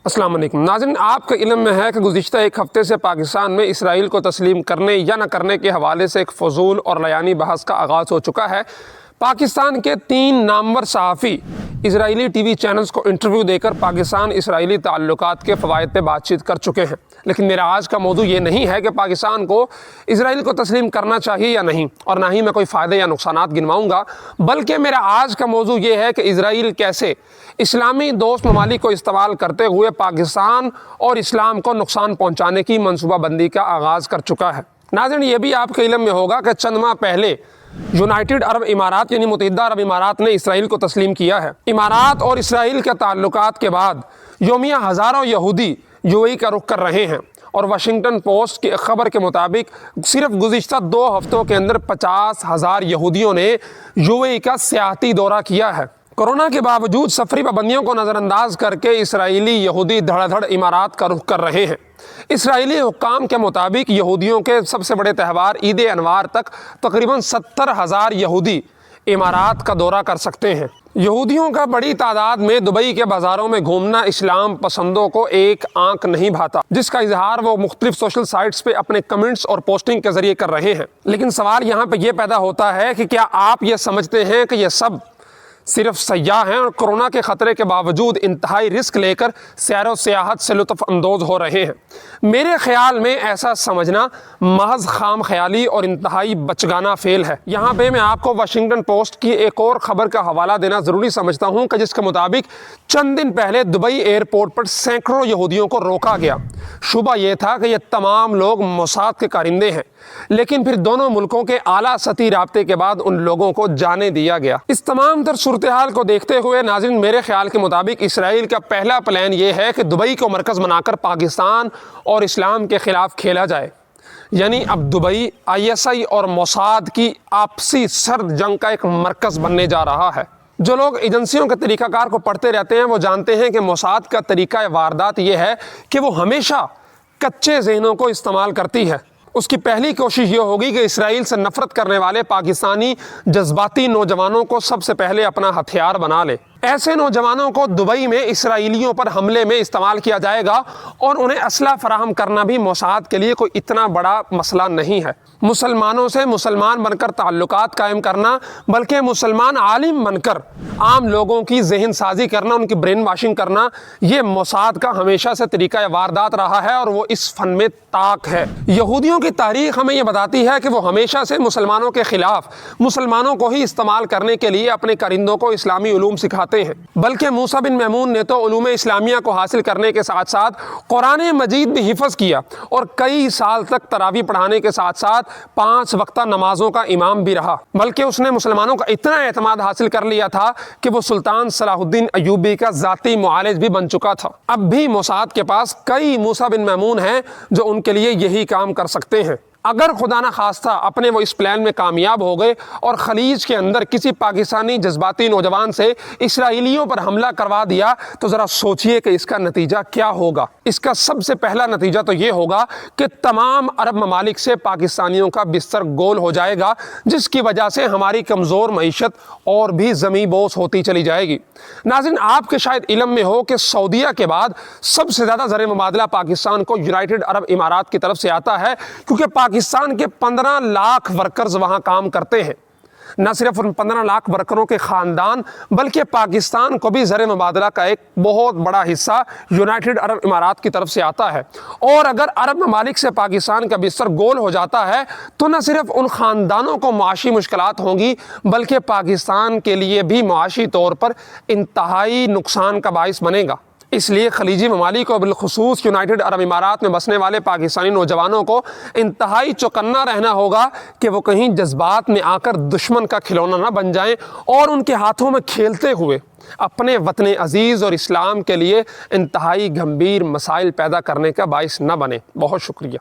السلام علیکم ناظرین، آپ کے علم میں ہے کہ گزشتہ ایک ہفتے سے پاکستان میں اسرائیل کو تسلیم کرنے یا نہ کرنے کے حوالے سے ایک فضول اور لیانی بحث کا آغاز ہو چکا ہے۔ پاکستان کے 3 نامور صحافی اسرائیلی ٹی وی چینلز کو انٹرویو دے کر پاکستان اسرائیلی تعلقات کے فوائد پہ بات چیت کر چکے ہیں، لیکن میرا آج کا موضوع یہ نہیں ہے کہ پاکستان کو اسرائیل کو تسلیم کرنا چاہیے یا نہیں، اور نہ ہی میں کوئی فائدے یا نقصانات گنواؤں گا، بلکہ میرا آج کا موضوع یہ ہے کہ اسرائیل کیسے اسلامی دوست ممالک کو استعمال کرتے ہوئے پاکستان اور اسلام کو نقصان پہنچانے کی منصوبہ بندی کا آغاز کر چکا ہے۔ ناظرین، یہ بھی آپ کے علم میں ہوگا کہ چند ماہ پہلے یونائٹڈ عرب امارات یعنی متحدہ عرب امارات نے اسرائیل کو تسلیم کیا ہے۔ امارات اور اسرائیل کے تعلقات کے بعد یومیہ ہزاروں یہودی UAE کا رخ کر رہے ہیں، اور واشنگٹن پوسٹ کی خبر کے مطابق صرف گزشتہ 2 ہفتوں کے اندر 50,000 یہودیوں نے UAE کا سیاحتی دورہ کیا ہے۔ کورونا کے باوجود سفری پابندیوں کو نظر انداز کر کے اسرائیلی یہودی دھڑ دھڑ امارات کا رخ کر رہے ہیں۔ اسرائیلی حکام کے مطابق یہودیوں کے سب سے بڑے تہوار عید انوار تک تقریباً 70,000 یہودی امارات کا دورہ کر سکتے ہیں۔ یہودیوں کا بڑی تعداد میں دبئی کے بازاروں میں گھومنا اسلام پسندوں کو ایک آنکھ نہیں بھاتا، جس کا اظہار وہ مختلف سوشل سائٹس پہ اپنے کمنٹس اور پوسٹنگ کے ذریعے کر رہے ہیں۔ لیکن سوال یہاں پہ یہ پیدا ہوتا ہے کہ کیا آپ یہ سمجھتے ہیں کہ یہ سب صرف سیاح ہیں اور کورونا کے خطرے کے باوجود انتہائی رسک لے کر سیر و سیاحت سے لطف اندوز ہو رہے ہیں؟ میرے خیال میں ایسا سمجھنا محض خام خیالی اور انتہائی بچگانہ فعل ہے۔ یہاں پہ میں آپ کو واشنگٹن پوسٹ کی ایک اور خبر کا حوالہ دینا ضروری سمجھتا ہوں کہ جس کے مطابق چند دن پہلے دبئی ایئرپورٹ پر سینکڑوں یہودیوں کو روکا گیا۔ شبہ یہ تھا کہ یہ تمام لوگ موساد کے کارندے ہیں، لیکن پھر دونوں ملکوں کے اعلیٰ سطحی رابطے کے بعد ان لوگوں کو جانے دیا گیا۔ اس تمام تر صورتحال کو دیکھتے ہوئے ناظرین، میرے خیال کے مطابق اسرائیل کا پہلا پلان یہ ہے کہ دبئی کو مرکز بنا کر پاکستان اور اسلام کے خلاف کھیلا جائے، یعنی اب دبئی ISI اور موساد کی آپسی سرد جنگ کا ایک مرکز بننے جا رہا ہے۔ جو لوگ ایجنسیوں کے طریقہ کار کو پڑھتے رہتے ہیں وہ جانتے ہیں کہ موساد کا طریقہ واردات یہ ہے کہ وہ ہمیشہ کچے ذہنوں کو استعمال کرتی ہے۔ اس کی پہلی کوشش یہ ہوگی کہ اسرائیل سے نفرت کرنے والے پاکستانی جذباتی نوجوانوں کو سب سے پہلے اپنا ہتھیار بنا لے۔ ایسے نوجوانوں کو دبئی میں اسرائیلیوں پر حملے میں استعمال کیا جائے گا، اور انہیں اسلحہ فراہم کرنا بھی موساد کے لیے کوئی اتنا بڑا مسئلہ نہیں ہے۔ مسلمانوں سے مسلمان بن کر تعلقات قائم کرنا، بلکہ مسلمان عالم بن کر عام لوگوں کی ذہن سازی کرنا، ان کی برین واشنگ کرنا، یہ موساد کا ہمیشہ سے طریقہ واردات رہا ہے، اور وہ اس فن میں طاق ہے۔ یہودیوں کی تاریخ ہمیں یہ بتاتی ہے کہ وہ ہمیشہ سے مسلمانوں کے خلاف مسلمانوں کو ہی استعمال کرنے کے لیے اپنے کرندوں کو اسلامی علوم سکھاتے ہیں۔ بلکہ موسیٰ بن میمون نے تو علوم اسلامیہ کو حاصل کرنے کے ساتھ ساتھ قرآن مجید بھی حفظ کیا، اور کئی سال تک تراویح پڑھانے کے ساتھ ساتھ 5 وقتہ نمازوں کا امام بھی رہا۔ بلکہ اس نے مسلمانوں کا اتنا اعتماد حاصل کر لیا تھا کہ وہ سلطان صلاح الدین ایوبی کا ذاتی معالج بھی بن چکا تھا۔ اب بھی موساد کے پاس کئی موسیٰ بن میمون ہیں جو ان کے لیے یہی کام کر سکتے ہیں۔ اگر خدا نہ خواستہ اپنے وہ اس پلان میں کامیاب ہو گئے اور خلیج کے اندر کسی پاکستانی جذباتی نوجوان سے اسرائیلیوں پر حملہ کروا دیا، تو ذرا سوچئے کہ اس کا نتیجہ کیا ہوگا۔ اس کا سب سے پہلا نتیجہ تو یہ ہوگا کہ تمام عرب ممالک سے پاکستانیوں کا بستر گول ہو جائے گا، جس کی وجہ سے ہماری کمزور معیشت اور بھی زمیں بوس ہوتی چلی جائے گی۔ ناظرین، آپ کے شاید علم میں ہو کہ سعودیہ کے بعد سب سے زیادہ زر مبادلہ پاکستان کو یونائٹڈ عرب امارات کی طرف سے آتا ہے، کیونکہ پاکستان کے 15 لاکھ ورکرز وہاں کام کرتے ہیں۔ نہ صرف ان 15 لاکھ ورکروں کے خاندان، بلکہ پاکستان کو بھی زر مبادلہ کا ایک بہت بڑا حصہ یونائٹڈ عرب امارات کی طرف سے آتا ہے۔ اور اگر عرب ممالک سے پاکستان کا بستر گول ہو جاتا ہے تو نہ صرف ان خاندانوں کو معاشی مشکلات ہوں گی، بلکہ پاکستان کے لیے بھی معاشی طور پر انتہائی نقصان کا باعث بنے گا۔ اس لیے خلیجی ممالک اور بالخصوص یونائٹڈ عرب امارات میں بسنے والے پاکستانی نوجوانوں کو انتہائی چوکنا رہنا ہوگا کہ وہ کہیں جذبات میں آ کر دشمن کا کھلونا نہ بن جائیں، اور ان کے ہاتھوں میں کھیلتے ہوئے اپنے وطن عزیز اور اسلام کے لیے انتہائی گمبھیر مسائل پیدا کرنے کا باعث نہ بنے۔ بہت شکریہ۔